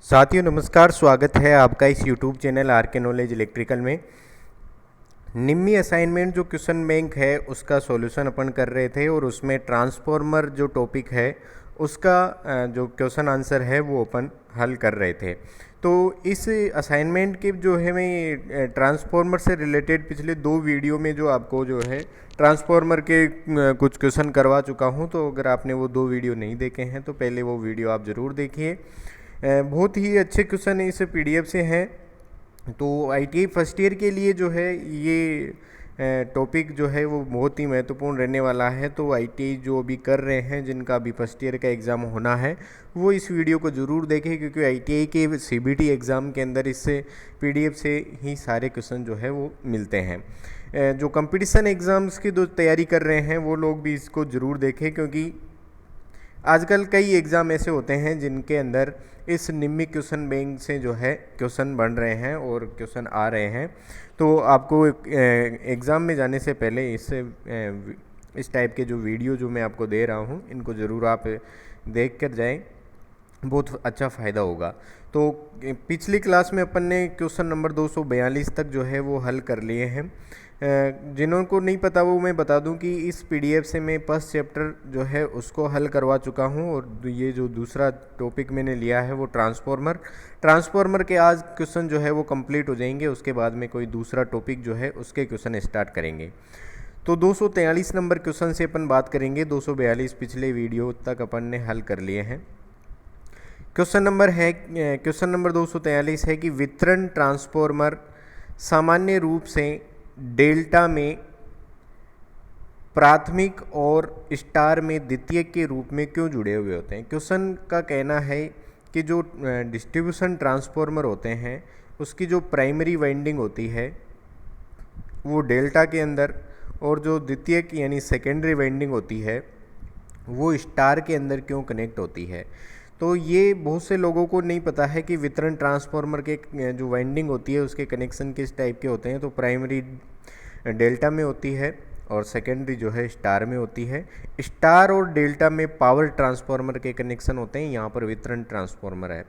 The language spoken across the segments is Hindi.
साथियों नमस्कार, स्वागत है आपका इस YouTube चैनल आर के नॉलेज इलेक्ट्रिकल में। निम्मी असाइनमेंट जो क्वेश्चन बैंक है उसका सॉल्यूशन अपन कर रहे थे और उसमें ट्रांसफॉर्मर जो टॉपिक है उसका जो क्वेश्चन आंसर है वो अपन हल कर रहे थे। तो इस असाइनमेंट के जो है मैं ट्रांसफॉर्मर से रिलेटेड पिछले 2 वीडियो में जो आपको जो है ट्रांसफॉर्मर के कुछ क्वेश्चन करवा चुका हूं। तो अगर आपने वो 2 वीडियो नहीं देखे हैं तो पहले वो वीडियो आप ज़रूर देखिए। बहुत ही अच्छे क्वेश्चन इस पीडीएफ से हैं। तो आईटीआई फर्स्ट ईयर के लिए जो है ये टॉपिक जो है वो बहुत ही महत्वपूर्ण रहने वाला है। तो आईटीआई जो अभी कर रहे हैं, जिनका अभी फर्स्ट ईयर का एग्ज़ाम होना है, वो इस वीडियो को ज़रूर देखें, क्योंकि आईटीआई के सीबीटी एग्ज़ाम के अंदर इससे पीडीएफ से ही सारे क्वेश्चन जो है वो मिलते हैं। जो कंपटीशन एग्ज़ाम्स की जो तैयारी कर रहे हैं वो लोग भी इसको ज़रूर देखें, क्योंकि आजकल कई एग्ज़ाम ऐसे होते हैं जिनके अंदर इस निम्मी क्वेश्चन बैंक से जो है क्वेश्चन बन रहे हैं और क्वेश्चन आ रहे हैं। तो आपको एग्ज़ाम में जाने से पहले इस टाइप के जो वीडियो जो मैं आपको दे रहा हूँ इनको ज़रूर आप देख कर जाएं, बहुत अच्छा फ़ायदा होगा। तो पिछली क्लास में अपन ने क्वेश्चन नंबर 242 तक जो है वो हल कर लिए हैं। जिन्हों को नहीं पता वो मैं बता दूं कि इस पीडीएफ से मैं फर्स्ट चैप्टर जो है उसको हल करवा चुका हूं, और ये जो दूसरा टॉपिक मैंने लिया है वो ट्रांसफॉर्मर के आज क्वेश्चन जो है वो कंप्लीट हो जाएंगे। उसके बाद में कोई दूसरा टॉपिक जो है उसके क्वेश्चन स्टार्ट करेंगे। तो 243 नंबर क्वेश्चन से अपन बात करेंगे। 242 पिछले वीडियो तक अपन ने हल कर लिए हैं। क्वेश्चन नंबर 243 है कि वितरण ट्रांसफॉर्मर सामान्य रूप से डेल्टा में प्राथमिक और स्टार में द्वितीयक के रूप में क्यों जुड़े हुए होते हैं। क्वेश्चन का कहना है कि जो डिस्ट्रीब्यूशन ट्रांसफॉर्मर होते हैं उसकी जो प्राइमरी वाइंडिंग होती है वो डेल्टा के अंदर, और जो द्वितीयक यानी सेकेंडरी वाइंडिंग होती है वो स्टार के अंदर क्यों कनेक्ट होती है। तो ये बहुत से लोगों को नहीं पता है कि वितरण ट्रांसफॉर्मर के जो वाइंडिंग होती है उसके कनेक्शन किस टाइप के होते हैं। तो प्राइमरी डेल्टा में होती है और सेकेंडरी जो है स्टार में होती है। स्टार और डेल्टा में पावर ट्रांसफॉर्मर के कनेक्शन होते हैं, यहाँ पर वितरण ट्रांसफॉर्मर है।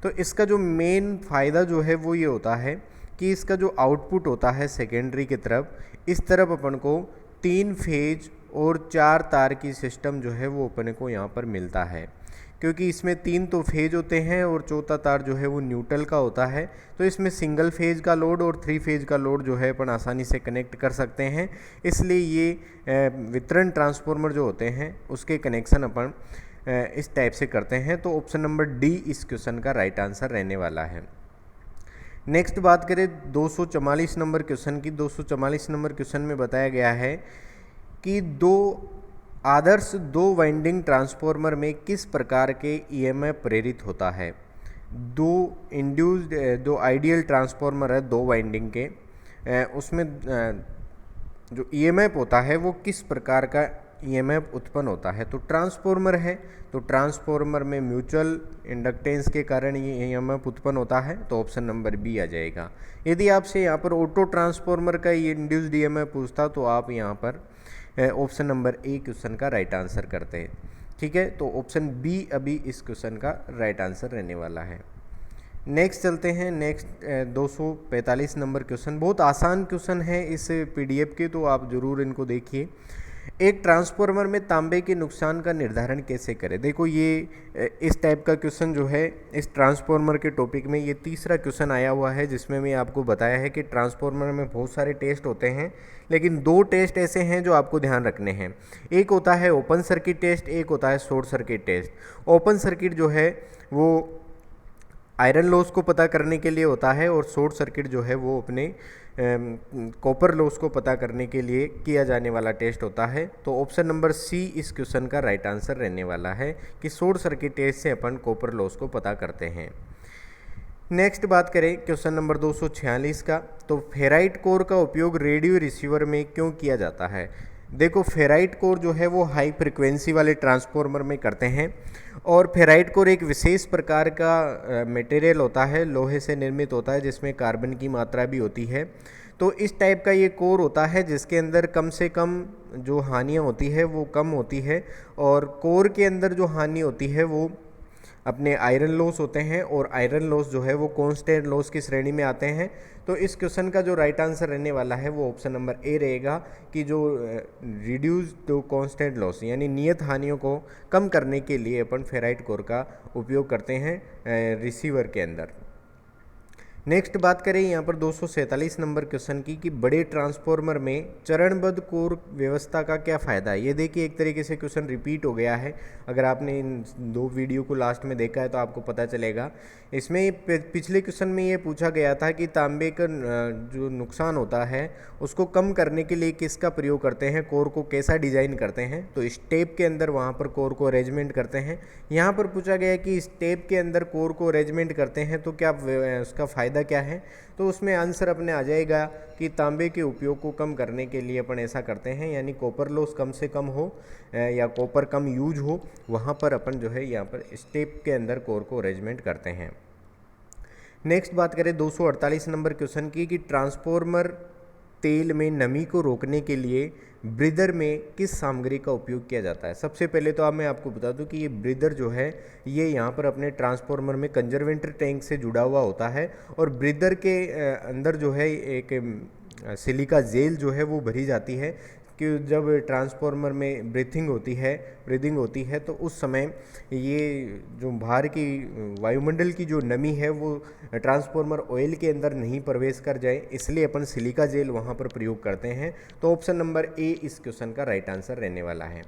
तो इसका जो मेन फ़ायदा जो है वो ये होता है कि इसका जो आउटपुट होता है सेकेंडरी की तरफ, इस तरफ अपन को 3 फेज और 4 तार की सिस्टम जो है वो अपने को यहाँ पर मिलता है, क्योंकि इसमें 3 तो फेज होते हैं और चौथा तार जो है वो न्यूट्रल का होता है। तो इसमें सिंगल फेज का लोड और 3 फेज का लोड जो है अपन आसानी से कनेक्ट कर सकते हैं। इसलिए ये वितरण ट्रांसफॉर्मर जो होते हैं उसके कनेक्शन अपन इस टाइप से करते हैं। तो ऑप्शन नंबर डी इस क्वेश्चन का राइट आंसर रहने वाला है। नेक्स्ट बात करें 244 नंबर क्वेश्चन की। 244 नंबर क्वेश्चन में बताया गया है कि आदर्श 2 वाइंडिंग ट्रांसफॉर्मर में किस प्रकार के ईएमएफ प्रेरित होता है। दो आइडियल ट्रांसफॉर्मर है 2 वाइंडिंग के, उसमें जो ईएमएफ होता है वो किस प्रकार का ईएमएफ उत्पन्न होता है। तो ट्रांसफॉर्मर है तो ट्रांसफॉर्मर में म्यूचुअल इंडक्टेंस के कारण ये ईएमएफ उत्पन्न होता है, तो ऑप्शन नंबर बी आ जाएगा। यदि आपसे यहाँ पर ऑटो ट्रांसफॉर्मर का इंड्यूस्ड ईएमएफ पूछता तो आप यहाँ पर ऑप्शन नंबर ए क्वेश्चन का राइट आंसर करते हैं। ठीक है, तो ऑप्शन बी अभी इस क्वेश्चन का राइट आंसर रहने वाला है। नेक्स्ट चलते हैं। नेक्स्ट 245 नंबर क्वेश्चन, बहुत आसान क्वेश्चन है इस पीडीएफ के, तो आप ज़रूर इनको देखिए। एक ट्रांसफॉर्मर में तांबे के नुकसान का निर्धारण कैसे करें। देखो ये इस टाइप का क्वेश्चन जो है इस ट्रांसफॉर्मर के टॉपिक में ये तीसरा क्वेश्चन आया हुआ है, जिसमें मैं आपको बताया है कि ट्रांसफॉर्मर में बहुत सारे टेस्ट होते हैं, लेकिन 2 टेस्ट ऐसे हैं जो आपको ध्यान रखने हैं। एक होता है ओपन सर्किट टेस्ट, एक होता है short circuit test. Open circuit जो है वो आयरन लॉस को पता करने के लिए होता है, और शॉर्ट सर्किट जो है वो अपने कॉपर लॉस को पता करने के लिए किया जाने वाला टेस्ट होता है। तो ऑप्शन नंबर सी इस क्वेश्चन का राइट आंसर रहने वाला है कि शॉर्ट सर्किट टेस्ट से अपन कॉपर लॉस को पता करते हैं। नेक्स्ट बात करें क्वेश्चन नंबर 246 का, तो फेराइट कोर का उपयोग रेडियो रिसीवर में क्यों किया जाता है। देखो फेराइट कोर जो है वो हाई फ्रिक्वेंसी वाले ट्रांसफॉर्मर में करते हैं, और फेराइट कोर एक विशेष प्रकार का मटेरियल होता है, लोहे से निर्मित होता है, जिसमें कार्बन की मात्रा भी होती है। तो इस टाइप का ये कोर होता है जिसके अंदर कम से कम जो हानियाँ होती है वो कम होती है, और कोर के अंदर जो हानि होती है वो अपने आयरन लॉस होते हैं और आयरन लॉस जो है वो कांस्टेंट लॉस की श्रेणी में आते हैं। तो इस क्वेश्चन का जो राइट आंसर रहने वाला है वो ऑप्शन नंबर ए रहेगा कि जो रिड्यूस टू कांस्टेंट लॉस यानी नियत हानियों को कम करने के लिए अपन फेराइट कोर का उपयोग करते हैं रिसीवर के अंदर। नेक्स्ट बात करें यहाँ पर 247 नंबर क्वेश्चन की कि बड़े ट्रांसफॉर्मर में चरणबद्ध कोर व्यवस्था का क्या फ़ायदा है। ये देखिए एक तरीके से क्वेश्चन रिपीट हो गया है, अगर आपने इन 2 वीडियो को लास्ट में देखा है तो आपको पता चलेगा। इसमें पिछले क्वेश्चन में ये पूछा गया था कि तांबे का जो नुकसान होता है उसको कम करने के लिए किसका प्रयोग करते हैं, कोर को कैसा डिज़ाइन करते हैं। तो स्टेप के अंदर वहाँ पर कोर को अरेंजमेंट करते हैं। यहाँ पर पूछा गया कि स्टेप के अंदर कोर को अरेंजमेंट करते हैं तो क्या उसका फ़ायदा क्या है। तो उसमें आंसर अपने आ जाएगा कि तांबे के उपयोग को कम करने के लिए अपन ऐसा करते हैं, यानी कॉपर लॉस कम से कम हो या कॉपर कम यूज हो, वहाँ पर अपन जो है यहाँ पर स्टेप के अंदर कोर को अरेंजमेंट करते हैं। नेक्स्ट बात करें 248 नंबर क्वेश्चन की कि ट्रांसफॉर्मर तेल में नमी को रोकने के लिए ब्रीदर में किस सामग्री का उपयोग किया जाता है। सबसे पहले तो मैं आपको बता दूं कि ये ब्रीदर जो है ये यहाँ पर अपने ट्रांसफॉर्मर में कंजर्वेटर टैंक से जुड़ा हुआ होता है और ब्रीदर के अंदर जो है एक सिलिका जेल जो है वो भरी जाती है कि जब ट्रांसफॉर्मर में ब्रीदिंग होती है तो उस समय ये जो बाहर की वायुमंडल की जो नमी है वो ट्रांसफॉर्मर ऑयल के अंदर नहीं प्रवेश कर जाए, इसलिए अपन सिलिका जेल वहाँ पर प्रयोग करते हैं। तो ऑप्शन नंबर ए इस क्वेश्चन का राइट आंसर रहने वाला है।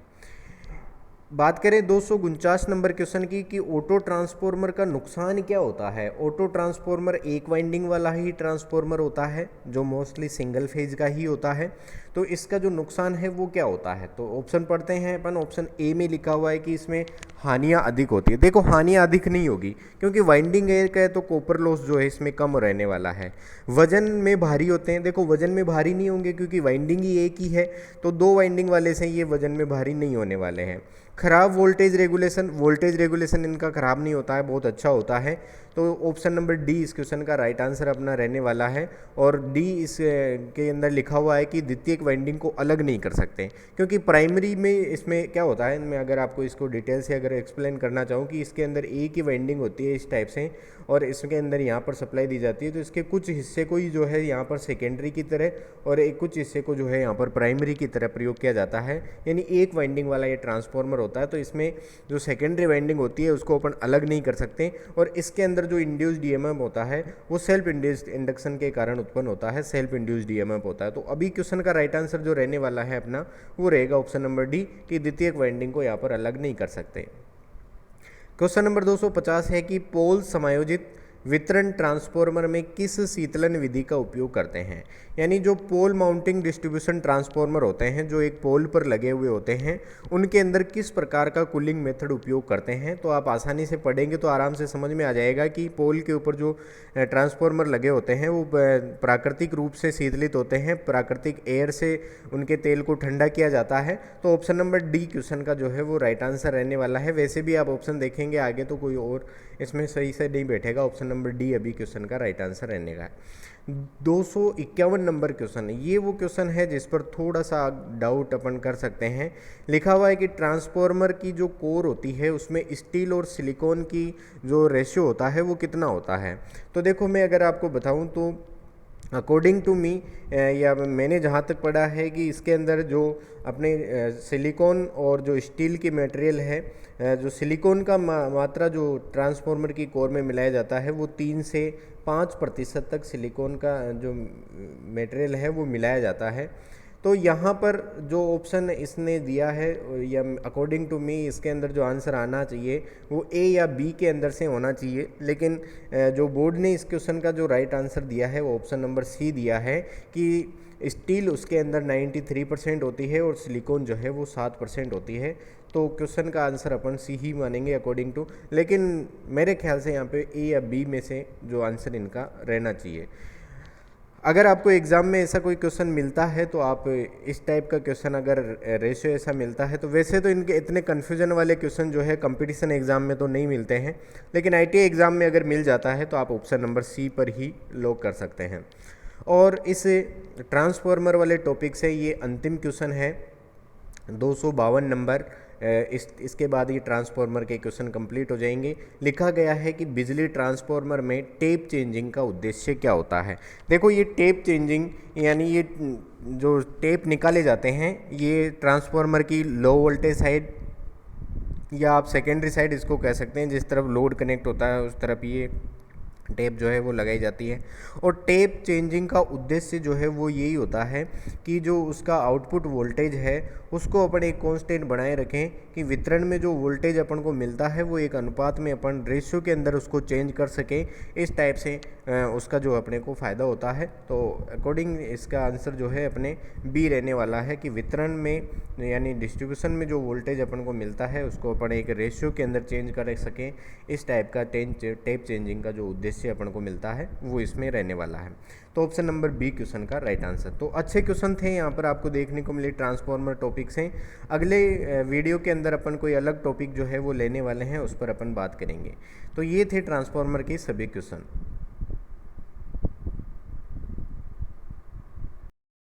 बात करें 249 नंबर क्वेश्चन की कि ऑटो ट्रांसफॉर्मर का नुकसान क्या होता है। ऑटो ट्रांसफॉर्मर एक वाइंडिंग वाला ही ट्रांसफॉर्मर होता है जो मोस्टली सिंगल फेज का ही होता है। तो इसका जो नुकसान है वो क्या होता है। तो ऑप्शन पढ़ते हैं अपन। ऑप्शन ए में लिखा हुआ है कि इसमें हानियाँ अधिक होती है। देखो हानियाँ अधिक नहीं होगी क्योंकि वाइंडिंग एक है तो कॉपर लॉस जो है इसमें कम रहने वाला है। वजन में भारी होते हैं। देखो वजन में भारी नहीं होंगे क्योंकि वाइंडिंग ही एक ही है, तो 2 वाइंडिंग वाले से ये वजन में भारी नहीं होने वाले हैं। खराब वोल्टेज रेगुलेशन इनका खराब नहीं होता है, बहुत अच्छा होता है। तो ऑप्शन नंबर डी इस क्वेश्चन का राइट आंसर अपना रहने वाला है। और डी इस के अंदर लिखा हुआ है कि द्वितीयक वाइंडिंग को अलग नहीं कर सकते क्योंकि प्राइमरी में इसमें क्या होता है। मैं अगर आपको इसको डिटेल से अगर एक्सप्लेन करना चाहूँ कि इसके अंदर एक ही वाइंडिंग होती है इस टाइप से और इसके अंदर यहाँ पर सप्लाई दी जाती है, तो इसके कुछ हिस्से को ही जो है यहाँ पर सेकेंडरी की तरह और एक कुछ हिस्से को जो है यहाँ पर प्राइमरी की तरह प्रयोग किया जाता है। यानी एक वाइंडिंग वाला ये ट्रांसफॉर्मर होता है, तो इसमें जो सेकेंडरी वाइंडिंग होती है उसको अपन अलग नहीं कर सकते। और इसके अंदर जो इंड्यूस्ड ईएमएफ होता है वो सेल्फ इंड्यूस्ड इंडक्शन के कारण उत्पन्न होता है, सेल्फ इंड्यूस्ड ईएमएफ होता है। तो अभी क्वेश्चन का राइट आंसर जो रहने वाला है अपना वो रहेगा ऑप्शन नंबर डी कि द्वितीयक वाइंडिंग को यहाँ पर अलग नहीं कर सकते। क्वेश्चन नंबर 250 है कि पोल समायोजित वितरण ट्रांसफॉर्मर में किस शीतलन विधि का उपयोग करते हैं। यानी जो पोल माउंटिंग डिस्ट्रीब्यूशन ट्रांसफॉर्मर होते हैं जो एक पोल पर लगे हुए होते हैं उनके अंदर किस प्रकार का कूलिंग मेथड उपयोग करते हैं। तो आप आसानी से पढ़ेंगे तो आराम से समझ में आ जाएगा कि पोल के ऊपर जो ट्रांसफॉर्मर लगे होते हैं वो प्राकृतिक रूप से शीतलित होते हैं, प्राकृतिक एयर से उनके तेल को ठंडा किया जाता है। तो ऑप्शन नंबर डी क्वेश्चन का जो है वो राइट आंसर रहने वाला है। वैसे भी आप ऑप्शन देखेंगे आगे तो कोई और इसमें सही से नहीं बैठेगा। ऑप्शन नंबर डी अभी क्वेश्चन का राइट आंसर रहने का है। 251 नंबर क्वेश्चन है, ये वो क्वेश्चन है जिस पर थोड़ा सा डाउट अपन कर सकते हैं। लिखा हुआ है कि ट्रांसफॉर्मर की जो कोर होती है उसमें स्टील और सिलिकॉन की जो रेशियो होता है वो कितना होता है। तो देखो मैं अगर आपको बताऊं तो अकॉर्डिंग टू मी या मैंने जहाँ तक पढ़ा है कि इसके अंदर जो अपने सिलिकॉन और जो स्टील की मटेरियल है, जो सिलिकॉन का मात्रा जो ट्रांसफॉर्मर की कोर में मिलाया जाता है वो 3 से 5% तक सिलिकॉन का जो मटेरियल है वो मिलाया जाता है। तो यहाँ पर जो ऑप्शन इसने दिया है या अकॉर्डिंग टू मी इसके अंदर जो आंसर आना चाहिए वो ए या बी के अंदर से होना चाहिए, लेकिन जो बोर्ड ने इस क्वेश्चन का जो राइट आंसर दिया है वो ऑप्शन नंबर सी दिया है कि स्टील उसके अंदर 93% होती है और सिलिकॉन जो है वो 7% होती है। तो क्वेश्चन का आंसर अपन सी ही मानेंगे अकॉर्डिंग टू, लेकिन मेरे ख्याल से यहाँ पे ए या बी में से जो आंसर इनका रहना चाहिए। अगर आपको एग्ज़ाम में ऐसा कोई क्वेश्चन मिलता है तो आप इस टाइप का क्वेश्चन अगर रेशियो ऐसा मिलता है तो वैसे तो इनके इतने कन्फ्यूजन वाले क्वेश्चन जो है कंपटीशन एग्ज़ाम में तो नहीं मिलते हैं, लेकिन आईटीआई एग्ज़ाम में अगर मिल जाता है तो आप ऑप्शन नंबर सी पर ही लॉक कर सकते हैं। और इस ट्रांसफॉर्मर वाले टॉपिक से ये अंतिम क्वेश्चन है 252 नंबर इसके बाद ये ट्रांसफार्मर के क्वेश्चन कंप्लीट हो जाएंगे। लिखा गया है कि बिजली ट्रांसफार्मर में टेप चेंजिंग का उद्देश्य क्या होता है। देखो ये टेप चेंजिंग यानी ये जो टेप निकाले जाते हैं ये ट्रांसफार्मर की लो वोल्टेज साइड या आप सेकेंडरी साइड इसको कह सकते हैं, जिस तरफ लोड कनेक्ट होता है उस तरफ ये टेप जो है वो लगाई जाती है। और टेप चेंजिंग का उद्देश्य जो है वो यही होता है कि जो उसका आउटपुट वोल्टेज है उसको अपन एक कांस्टेंट बनाए रखें, कि वितरण में जो वोल्टेज अपन को मिलता है वो एक अनुपात में अपन रेशियो के अंदर उसको चेंज कर सकें। इस टाइप से उसका जो अपने को फ़ायदा होता है। तो अकॉर्डिंग इसका आंसर जो है अपने बी रहने वाला है कि वितरण में यानी डिस्ट्रीब्यूशन में जो वोल्टेज अपन को मिलता है उसको अपन एक रेशियो के अंदर चेंज कर सकें। इस टाइप का टेप चेंजिंग का जो उद्देश्य अपन को मिलता है वो इसमें रहने वाला है। तो ऑप्शन नंबर बी क्वेश्चन का राइट आंसर। तो अच्छे क्वेश्चन थे यहाँ पर आपको देखने को मिले ट्रांसफार्मर टॉपिक से। अगले वीडियो के अंदर अपन कोई अलग टॉपिक जो है वो लेने वाले हैं, उस पर अपन बात करेंगे। तो ये थे ट्रांसफार्मर के सभी क्वेश्चन।